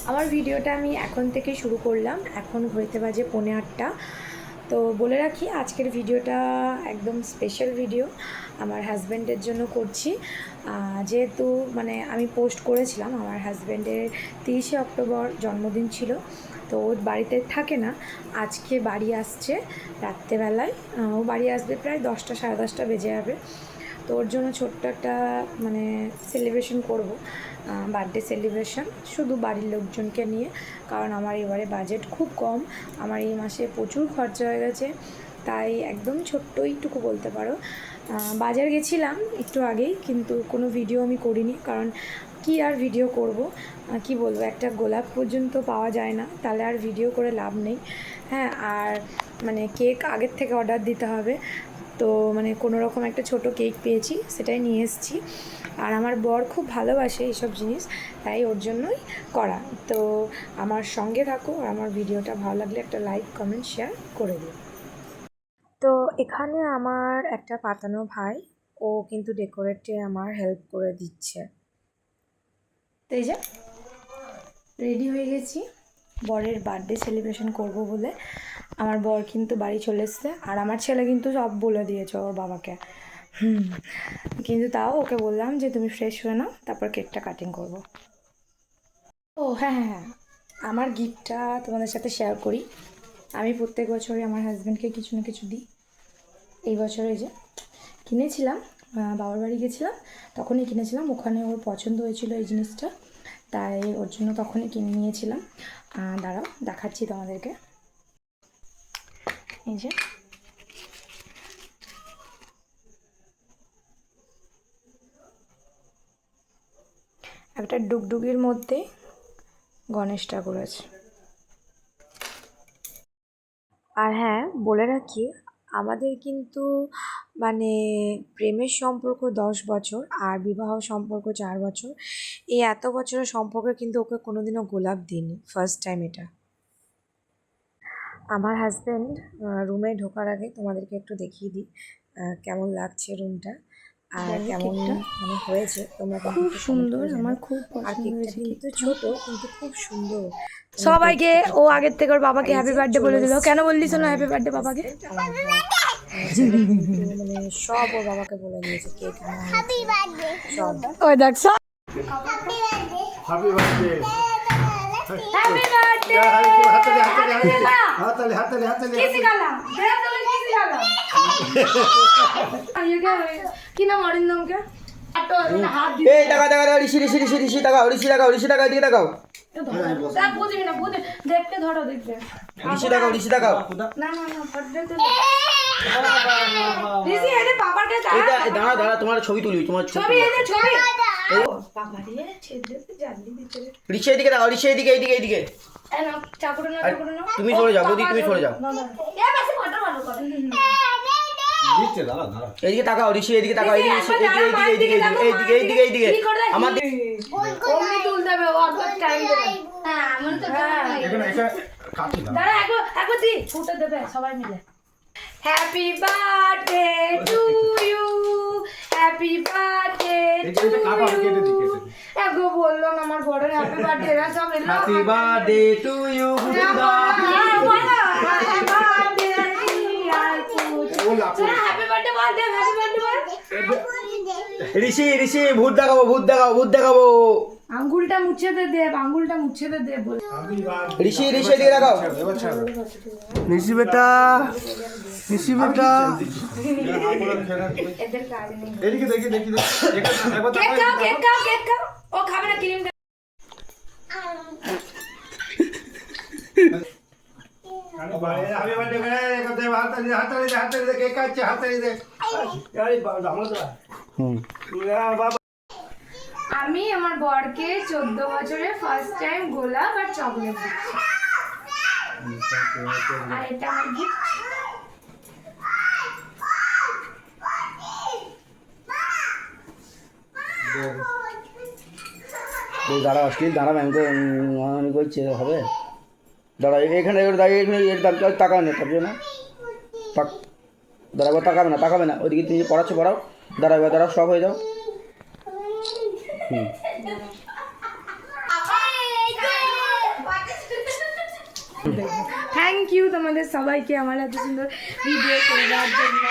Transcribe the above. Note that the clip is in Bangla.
আমার ভিডিওটা আমি এখন থেকে শুরু করলাম। এখন হইতে বাজে 8:45। তো বলে রাখি আজকের ভিডিওটা একদম স্পেশাল ভিডিও আমার হাজব্যান্ডের জন্য করছি। যেহেতু মানে আমি পোস্ট করেছিলাম আমার হাজব্যান্ডের 30শে অক্টোবর জন্মদিন ছিল, তো ওর বাড়িতে থাকে না, আজকে বাড়ি আসছে রাত্রেবেলায়। ও বাড়ি আসবে প্রায় 10টা সাড়ে 10টা বেজে যাবে। তো ওর জন্য ছোট্ট একটা মানে সেলিব্রেশন করব, বার্থডে সেলিব্রেশন শুধু বাড়ির লোকজনকে নিয়ে। কারণ আমার এবারে বাজেট খুব কম, আমার এই মাসে প্রচুর খরচা হয়ে গেছে, তাই একদম ছোট্ট এইটুকু বলতে পারো। বাজার গেছিলাম একটু আগেই, কিন্তু কোনো ভিডিও আমি করিনি, কারণ কি আর ভিডিও করব, কি বলবো, একটা গোলাপ পর্যন্ত পাওয়া যায় না, তাহলে আর ভিডিও করে লাভ নেই। হ্যাঁ, আর মানে কেক আগের থেকে অর্ডার দিতে হবে, তো মানে কোনো রকম একটা ছোট কেক পেয়েছি, সেটাই নিয়ে এসেছি। আর আমার বর খুব ভালোবাসে এইসব জিনিস, তাই ওর জন্যই করা। তো আমার সঙ্গে থাকো, আর আমার ভিডিওটা ভালো লাগলে একটা লাইক কমেন্ট শেয়ার করে দিও। তো এখানে আমার একটা পাতানো ভাই, ও কিন্তু ডেকোরেটে আমার হেল্প করে দিচ্ছে। তো এই যে রেডি হয়ে গেছি বরের বার্থডে সেলিব্রেশন করব বলে। আমার বর কিন্তু বাড়ি চলে এসছে, আর আমার ছেলে কিন্তু সব বলে দিয়েছে ওর বাবাকে। কিন্তু তাও ওকে বললাম যে তুমি ফ্রেশ হয়ে নাও, তারপর কেকটা কাটিং করব। ও হ্যাঁ হ্যাঁ হ্যাঁ, আমার গিফটটা তোমাদের সাথে শেয়ার করি। আমি প্রত্যেক বছরই আমার হাজব্যান্ডকে কিছু না কিছু দিই। এই বছরে যে কিনেছিলাম, বাবার বাড়ি গেছিলাম তখনই কিনেছিলাম, ওখানে ওর পছন্দ হয়েছিল এই জিনিসটা, তাই ওর জন্য তখনই কিনে নিয়েছিলাম। দাঁড়াও দেখাচ্ছি তোমাদেরকে। এই যে একটা ডুগডুগির মধ্যে গণেশ ঠাকুর আছে। আর হ্যাঁ, বলে রাখি আমাদের কিন্তু মানে প্রেমের সম্পর্ক 10 বছর আর বিবাহ সম্পর্ক 4 বছর। এই এত বছরের সম্পর্কে কিন্তু ওকে কোনোদিনও গোলাপ দিইনি, ফার্স্ট টাইম এটা। আমার হাজব্যান্ড রুমে ঢোকার আগে তোমাদেরকে একটু দেখিয়ে দিই কেমন লাগছে রুমটা, আর কেমন মানে হয়েছে। তোমরা খুব সুন্দর, আমার খুব পছন্দ হয়েছে। কিন্তু ছোট, কিন্তু খুব সুন্দর। সবাইকে ও আগের থেকে ওর বাবাকে হ্যাপি বার্থডে বলে দিল। কেন বললি শোনো হ্যাপি বার্থডে বাবাকে? মানে সব ওর বাবাকে বলে দিয়েছে, কেক আনা হয়েছে সব। ওই দেখ সব হ্যাপি বার্থডে হ্যাপি বার্থডে হাততালি হাততালি হাততালি কিসি গালা দেখ তুমি কিসি গালা ये क्या কি নাম অরিন্দম কে আটো হাত দি এই টাকা টাকা ঋষি টাকা এদিকে টাকাও তা বুঝবি না বুঝে দেখতে ধরো দেখবে ঋষি টাকাও না না না ফটবে তো ঋষি এনে বাবার কাছে এটা দাঁড়া দাঁড়া তোমার ছবি তুলি তোমার ছবি এনে ছবি বাবা রে ছেড়ে জানলি দিতে ঋষি এদিকে টাকাও ঋষি এদিকে এ না চাকুরে না তুমি সরে যাও বৌদি তুমি সরে যাও এ বেশি ফটো ভালো করে দিচ্ছে দাঁড়া দাঁড়া এদিকে টাকাও ঋষি এদিকে টাকাও এইদিকে আমাদের ওমনি তুল দেবে অত টাইম দেবে হ্যাঁ আমার তো এখানে এখানে কাটি দাও দাঁড়া একবার দি ছুটে দেবে সবাই মিলে happy birthday to you happy birthday to এটা কাটা কেটে দি এগো বললো না আমার বড় হ্যাপি বার্থডে এরা সব এলো happy birthday to you happy birthday Rishi ভূত দেখাবো আঙ্গুলটা মুছে দে বল ঋষি এদিকে দেখাও এবার ছাড়ো ঋষি বেটা এদের কাজ নেই এদিকে দেখি দেখি এখানে একবার কেক খাও ও খাবে না ক্রিম আমি বার্থডে করে করতে হাততালি দে কেক কাটছে হাততালি দে আরে বাবা বাবা আমি আমার বরকে 14 বছরে ফার্স্ট টাইম গোলাপ আর চকলেট দিচ্ছি, আর এটা আমার গিফট। দাঁড়া ব্যাংক করছে হবে দাঁড়া এখানে দাঁড়িয়ে এখানে এর দাম টাকা নেই তার জন্য দাঁড়া তাকাবে না ওইদিকে তুমি পড়াও দাঁড়াও সব হয়ে যাও থ্যাংক ইউ তোমাদের সবাইকে আমার এত সুন্দর ভিডিও করে দেওয়ার জন্য।